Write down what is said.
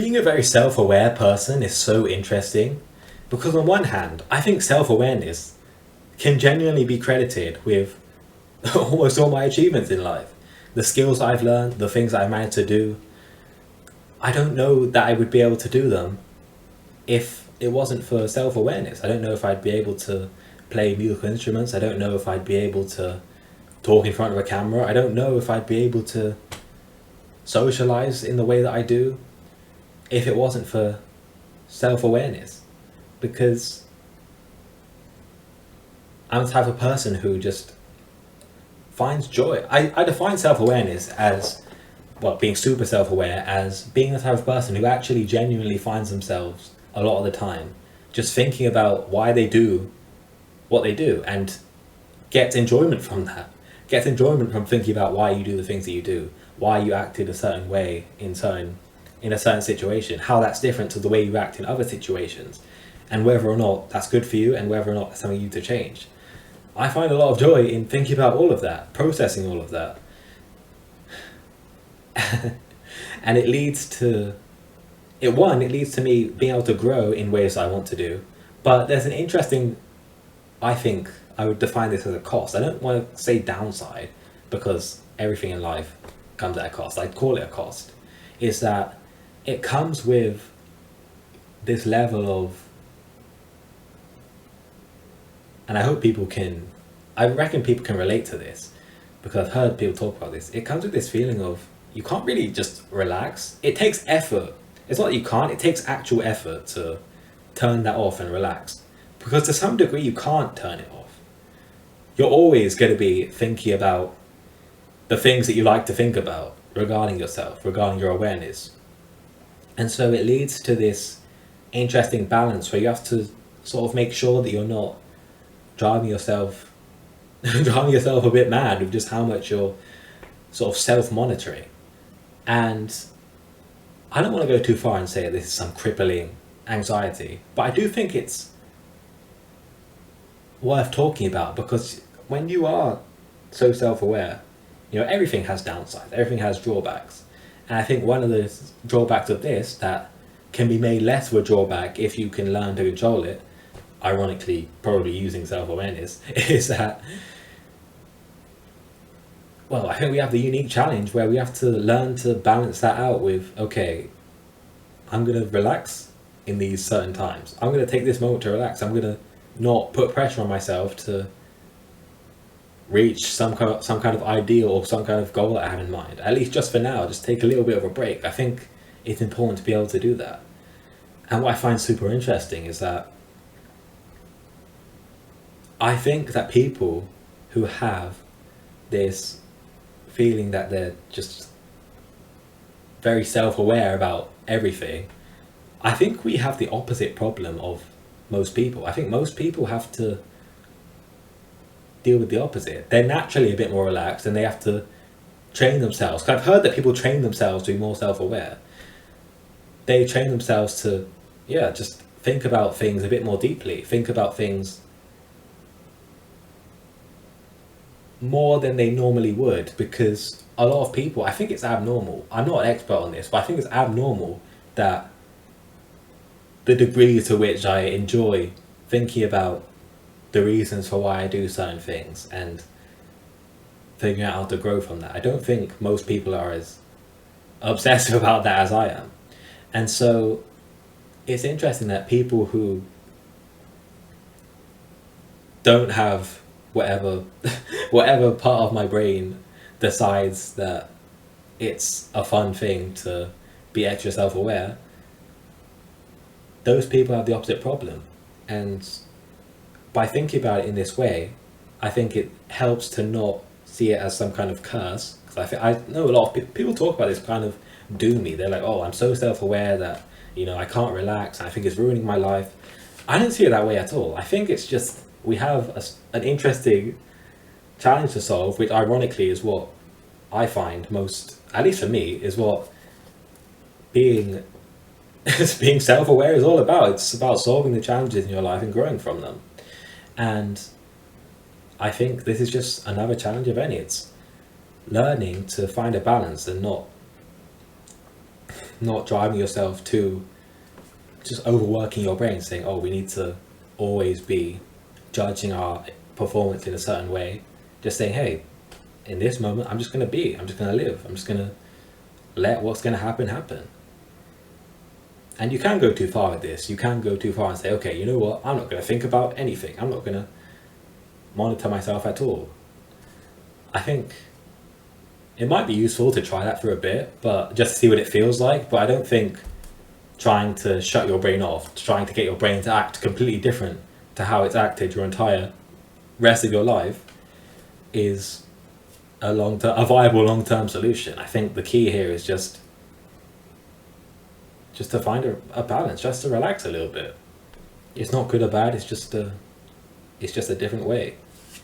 being a very self-aware person is so interesting because on one hand, I think self-awareness can genuinely be credited with almost all my achievements in life. The skills I've learned, the things I've managed to do, I don't know that I would be able to do them if it wasn't for self-awareness. I don't know if I'd be able to play musical instruments. I don't know if I'd be able to talk in front of a camera. I don't know if I'd be able to socialize in the way that I do if it wasn't for self-awareness. Because I'm the type of person who just finds joy. I define self-awareness as, well, being super self-aware as being the type of person who actually genuinely finds themselves a lot of the time just thinking about why they do what they do and gets enjoyment from that. Gets enjoyment from thinking about why you do the things that you do, why you acted a certain way in a certain situation, how that's different to the way you act in other situations, and whether or not that's good for you and whether or not that's something you need to change. I find a lot of joy in thinking about all of that, processing all of that. And it leads to me being able to grow in ways I want to do. But there's an interesting, I think I would define this as a cost. I don't want to say downside because everything in life comes at a cost. I'd call it a cost. Is that it comes with this level of, and I reckon people can relate to this because I've heard people talk about this. It comes with this feeling of you can't really just relax. It takes effort. It's not that you can't, it takes actual effort to turn that off and relax. Because to some degree you can't turn it off. You're always going to be thinking about the things that you like to think about regarding yourself, regarding your awareness. And so it leads to this interesting balance where you have to sort of make sure that you're not driving yourself a bit mad with just how much you're sort of self-monitoring. And I don't want to go too far and say this is some crippling anxiety, but I do think it's worth talking about because when you are so self-aware, everything has downsides, everything has drawbacks. And I think one of the drawbacks of this that can be made less of a drawback if you can learn to control it, ironically probably using self-awareness, is that, well, I think we have the unique challenge where we have to learn to balance that out with, okay, I'm going to relax in these certain times. I'm going to take this moment to relax. I'm going to not put pressure on myself to reach some kind of ideal or some kind of goal that I have in mind. At least just for now, just take a little bit of a break. I think it's important to be able to do that. And what I find super interesting is that I think that people who have this feeling that they're just very self-aware about everything, I think we have the opposite problem of most people. I think most people have to deal with the opposite. They're naturally a bit more relaxed and they have to train themselves. 'Cause I've heard that people train themselves to be more self-aware. They train themselves to, just think about things a bit more deeply, think about things more than they normally would, because a lot of people, I think it's abnormal. I'm not an expert on this, but I think it's abnormal that the degree to which I enjoy thinking about the reasons for why I do certain things and figuring out how to grow from that. I don't think most people are as obsessive about that as I am. And so it's interesting that people who don't have whatever part of my brain decides that it's a fun thing to be extra self-aware, those people have the opposite problem. And by thinking about it in this way, I think it helps to not see it as some kind of curse. Because I know a lot of people talk about this kind of doomy. They're like, oh, I'm so self-aware that I can't relax. I think it's ruining my life. I don't see it that way at all. I think it's just we have an interesting challenge to solve, which ironically is what I find most, at least for me, is what being self-aware is all about. It's about solving the challenges in your life and growing from them. And I think this is just another challenge of any. It's learning to find a balance and not not driving yourself to just overworking your brain, saying, oh, we need to always be judging our performance in a certain way. Just saying, hey, in this moment, I'm just going to be, I'm just going to live, I'm just going to let what's going to happen. And you can go too far with this. You can go too far and say, okay, you know what, I'm not going to think about anything. I'm not going to monitor myself at all. I think it might be useful to try that for a bit, but just to see what it feels like. But I don't think trying to shut your brain off, trying to get your brain to act completely different to how it's acted your entire rest of your life is a viable long-term solution. I think the key here is just to find a balance, just to relax a little bit. It's not good or bad, it's just a different way.